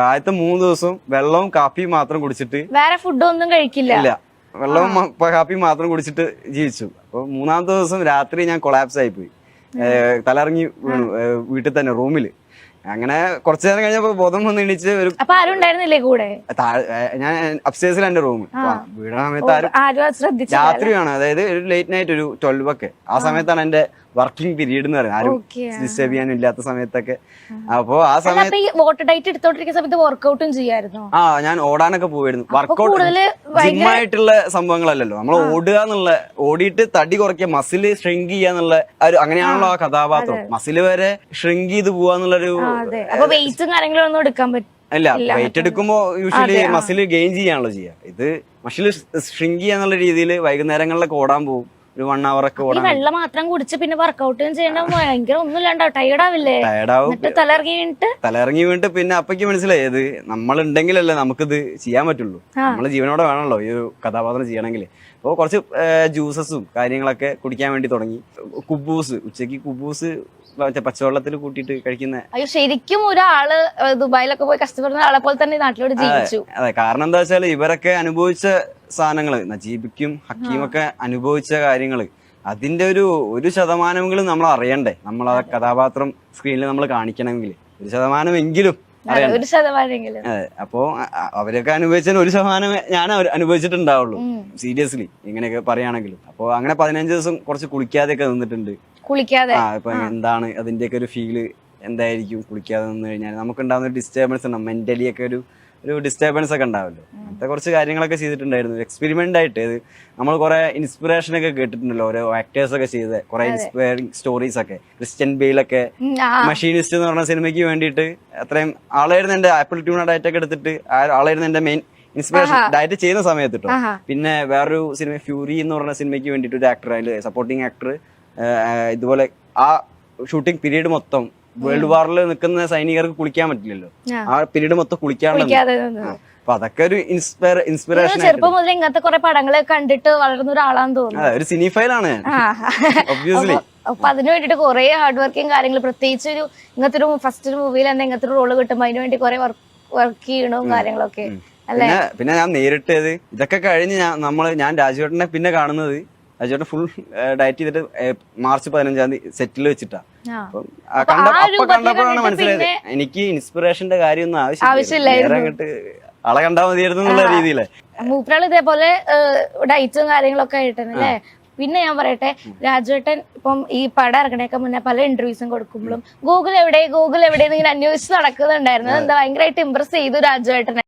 ആദ്യത്തെ 3 ദിവസം വെള്ളവും കാപ്പിയും മാത്രം കുടിച്ചിട്ട് വേറെ ഫുഡൊന്നും കഴിക്കില്ല. വെള്ളവും കാപ്പിയും മാത്രം കുടിച്ചിട്ട് ജീവിച്ചു. അപ്പൊ 3-ാമത്തെ ദിവസം രാത്രി ഞാൻ കൊളാപ്സ് ആയിപ്പോയി. തലറങ്ങി വീണു വീട്ടിൽ തന്നെ റൂമില്. അങ്ങനെ കുറച്ചു നേരം കഴിഞ്ഞപ്പോ ബോധം വന്ന് എണീച്ച് ഒരു ആരും ഉണ്ടായിരുന്നില്ലേ കൂടെ? ഞാൻ അപ്സ്റ്റേഴ്സിൽ എന്റെ റൂം വീണ സമയത്ത് രാത്രിയാണ്, അതായത് ഒരു ലേറ്റ് നൈറ്റ് ഒരു 12 ഒക്കെ ആ സമയത്താണ് എന്റെ വർക്കിംഗ് പീരീഡ് എന്ന് പറയുന്നത്. ആരും ഡിസ്റ്റർബ് ചെയ്യാനും ഇല്ലാത്ത സമയത്തൊക്കെ. അപ്പോ ആ സമയത്ത് വാട്ടർ ഡയറ്റ് എടുത്തോണ്ടിരിക്കുന്ന സമയത്ത് വർക്ക്ഔട്ടും ചെയ്യായിരുന്നു. ഞാൻ ഓടാനൊക്കെ പോയിരുന്നു. വർക്ക്ഔട്ട് ജിമ്മായിട്ടുള്ള സംഭവങ്ങളല്ലല്ലോ, നമ്മൾ ഓടുക എന്നുള്ള, ഓടിയിട്ട് തടി കുറയ്ക്കുക, മസിൽ ഷ്രിങ്ക് ചെയ്യാന്നുള്ള അങ്ങനെയാണല്ലോ ആ കഥാപാത്രം. മസിൽ വരെ ഷ്രിങ്ക് ചെയ്ത് പോവാന്നുള്ളൊരു വെയിറ്റും കാര്യങ്ങളൊന്നും എടുക്കാൻ പറ്റും. അല്ല, വെയിറ്റ് എടുക്കുമ്പോ യൂഷ്വലി മസിൽ ഗെയിൻ ചെയ്യാണല്ലോ ചെയ്യാ. ഇത് മസിൽ ഷ്രിങ്ക് ചെയ്യാന്നുള്ള രീതിയിൽ വൈകുന്നേരങ്ങളിലൊക്കെ ഓടാൻ പോകും. ഒരു 1 hour ഒക്കെ ഓടാൻ. വെള്ളം മാത്രം കുടിച്ച് പിന്നെ വർക്ക്ഔട്ടും ചെയ്യണ്ട, ഭയങ്കര ഒന്നും ഇല്ലാണ്ടാവും, ടയർഡാവില്ലേ? തലയിറങ്ങി വീണിട്ട് പിന്നെ അപ്പക്ക് മനസ്സിലായി ഇത് നമ്മൾ ഉണ്ടെങ്കിലല്ലേ നമുക്കിത് ചെയ്യാൻ പറ്റുള്ളൂ. നമ്മള് ജീവനോടെ വേണമല്ലോ ഈ ഒരു കഥാപാത്രം ചെയ്യണമെങ്കിൽ. അപ്പോൾ കുറച്ച് ജ്യൂസസും കാര്യങ്ങളൊക്കെ കുടിക്കാൻ വേണ്ടി തുടങ്ങി. കുബൂസ്, ഉച്ചക്ക് കുബൂസ് പച്ചവെള്ളത്തിൽ കൂട്ടിയിട്ട് കഴിക്കുന്ന. അയ്യോ, ശരിക്കും ഒരാള് ദുബായിലൊക്കെ പോയി കഷ്ടപ്പെടുന്ന ആളെ പോലെ തന്നെ നാട്ടിലോട്ട് ജീവിച്ചു. അതെ, കാരണം എന്താ വെച്ചാൽ ഇവരൊക്കെ അനുഭവിച്ച സാധനങ്ങള്, നജീബിക്കും ഹക്കീമൊക്കെ അനുഭവിച്ച കാര്യങ്ങള്, അതിന്റെ ഒരു ശതമാനമെങ്കിലും നമ്മൾ അറിയണ്ടേ. നമ്മൾ ആ കഥാപാത്രം സ്ക്രീനിൽ നമ്മൾ കാണിക്കണമെങ്കിൽ 1% അറിയണ്ടേ. അതെ, അപ്പോ അവരൊക്കെ അനുഭവിച്ചതിന് 1% ഞാൻ അനുഭവിച്ചിട്ടുണ്ടാവുള്ളൂ സീരിയസ്ലി, ഇങ്ങനെയൊക്കെ പറയുകയാണെങ്കിലും. അപ്പൊ അങ്ങനെ 15 ദിവസം കുറച്ച് കുളിക്കാതെയൊക്കെ നിന്നിട്ടുണ്ട്. ഇപ്പൊ എന്താണ് അതിന്റെയൊക്കെ ഒരു ഫീല് എന്തായിരിക്കും കുളിക്കാതെ നിന്ന് കഴിഞ്ഞാൽ നമുക്കുണ്ടാവുന്ന ഒരു ഡിസ്റ്റർബൻസ് ഉണ്ടാവും, മെന്റലി ഒക്കെ ഒരു ഡിസ്റ്റർബൻസ് ഒക്കെ ഉണ്ടാവല്ലോ. അങ്ങനത്തെ കുറച്ച് കാര്യങ്ങളൊക്കെ ചെയ്തിട്ടുണ്ടായിരുന്നു എക്സ്പെരിമെന്റ് ആയിട്ട്. നമ്മൾ കുറെ ഇൻസ്പിറേഷൻ ഒക്കെ കേട്ടിട്ടുണ്ടല്ലോ, ഓരോ ആക്ടേഴ്സ് ഒക്കെ ചെയ്ത കുറെ ഇൻസ്പയറിംഗ് സ്റ്റോറീസ് ഒക്കെ. ക്രിസ്ത്യൻ ബെയിലൊക്കെ മഷീനിസ്റ്റ് എന്ന് പറഞ്ഞ സിനിമയ്ക്ക് വേണ്ടിയിട്ട് അത്രയും ആളായിരുന്നു എന്റെ ആപ്പിൾ ട്യൂണ ഡയറ്റ് ഒക്കെ എടുത്തിട്ട് ആളായിരുന്നു എന്റെ മെയിൻ ഇൻസ്പിറേഷൻ ഡയറ്റ് ചെയ്യുന്ന സമയത്ത് കേട്ടോ. പിന്നെ വേറൊരു സിനിമ ഫ്യൂരി എന്ന് പറഞ്ഞ സിനിമയ്ക്ക് വേണ്ടിയിട്ട് ഒരു ആക്ടർ, അതിൽ സപ്പോർട്ടിങ് ആക്ടർ, ഇതുപോലെ ആ ഷൂട്ടിംഗ് പീരീഡ് മൊത്തം വേൾഡ് വാറിൽ നിൽക്കുന്ന സൈനികർക്ക് കുളിക്കാൻ പറ്റില്ലല്ലോ, ആ പീരീഡ് മൊത്തം കുളിക്കാതെ. അപ്പൊ അതൊക്കെ ഒരു ഇൻസ്പിറേഷൻ. ചെറുപ്പം മുതൽ ഇങ്ങനത്തെ കുറെ പടങ്ങൾ കണ്ടിട്ട് വളർന്ന ഒരാളാന്ന് തോന്നുന്നു. ഒരു സിനിഫൈലാണ് ഒബ്വിയസ്ലി. അപ്പൊ അതിനു വേണ്ടിട്ട് കുറെ ഹാർഡ് വർക്കിംഗ് കാര്യങ്ങൾ, പ്രത്യേകിച്ച് ഇങ്ങനത്തെ ഒരു ഫസ്റ്റ് മൂവിയിൽ തന്നെ ഇങ്ങനത്തെ ഒരു റോള് കിട്ടുമ്പോ അതിനു വേണ്ടി കുറെ വർക്ക് ചെയ്യണവും കാര്യങ്ങളൊക്കെ. പിന്നെ ഞാൻ നേരിട്ട് ഇതൊക്കെ കഴിഞ്ഞ് ഞാൻ രാജുവേട്ടനെ പിന്നെ കാണുന്നത്, രാജുവേട്ടൻ ഫുൾ ഡയറ്റ് ചെയ്തിട്ട് മാർച്ച് 15-ാം തീയതി സെറ്റിൽ വെച്ചിട്ടാ. കണ്ടപ്പോഴാണ് മനസ്സിലായത് എനിക്ക് ഇൻസ്പിറേഷന്റെ കാര്യമൊന്നും ആവശ്യമില്ല, അങ്ങോട്ട് ആളെ കണ്ടാൽ മതിയായിരുന്നു എന്നുള്ള രീതിയില്. മൂപ്പരാൾ ഇതേപോലെ ഡയറ്റും കാര്യങ്ങളൊക്കെ ആയിട്ടല്ലേ. പിന്നെ ഞാൻ പറയട്ടെ, രാജുവേട്ടൻ ഇപ്പം ഈ പടം ഇറങ്ങണേക്കെ മുന്നേ പല ഇന്റർവ്യൂസും കൊടുക്കുമ്പോഴും ഗൂഗിൾ എവിടെ ഇങ്ങനെ അന്വേഷിച്ച് നടക്കുന്നുണ്ടായിരുന്നു. എന്താ ഭയങ്കരമായിട്ട് ഇംപ്രസ് ചെയ്തു രാജുവേട്ടനെ.